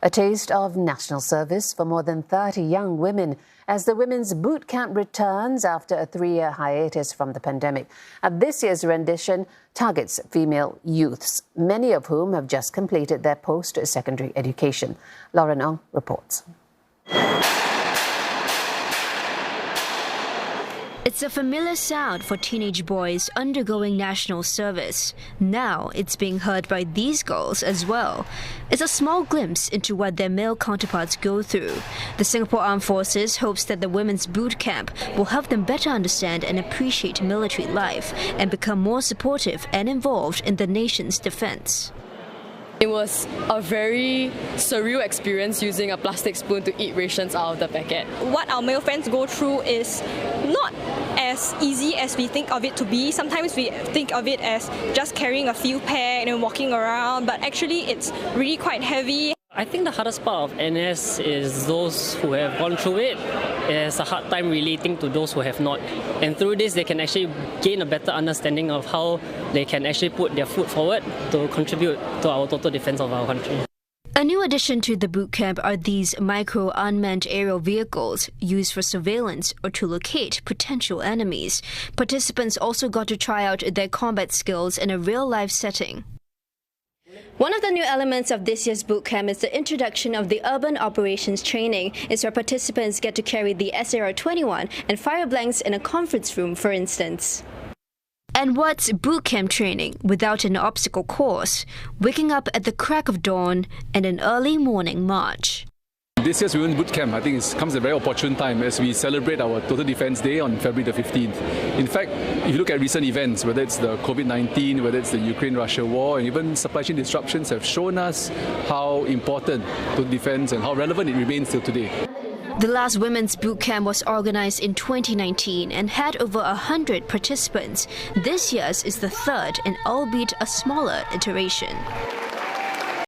A taste of national service for more than 30 young women as the Women's Boot Camp returns after a 3-year hiatus from the pandemic. This year's rendition targets female youths, many of whom have just completed their post-secondary education. Lauren Ong reports. It's a familiar sound for teenage boys undergoing national service. Now it's being heard by these girls as well. It's a small glimpse into what their male counterparts go through. The Singapore Armed Forces hopes that the Women's Boot Camp will help them better understand and appreciate military life and become more supportive and involved in the nation's defense. It was a very surreal experience using a plastic spoon to eat rations out of the packet. What our male friends go through is not as easy as we think of it to be. Sometimes we think of it as just carrying a few pack and walking around, but actually it's really quite heavy. I think the hardest part of NS is those who have gone through it. It's a hard time relating to those who have not. And through this, they can actually gain a better understanding of how they can actually put their foot forward to contribute to our total defense of our country. A new addition to the boot camp are these micro unmanned aerial vehicles used for surveillance or to locate potential enemies. Participants also got to try out their combat skills in a real-life setting. One of the new elements of this year's boot camp is the introduction of the urban operations training. It's where participants get to carry the SAR-21 and fire blanks in a conference room, for instance. And what's boot camp training without an obstacle course? Waking up at the crack of dawn and an early morning march. This year's Women's Boot Camp, I think, comes at a very opportune time as we celebrate our Total Defence Day on February the 15th. In fact, if you look at recent events, whether it's the COVID-19, whether it's the Ukraine-Russia war, and even supply chain disruptions have shown us how important total defence and how relevant it remains till today. The last Women's Boot Camp was organised in 2019 and had over 100 participants. This year's is the third and albeit a smaller iteration.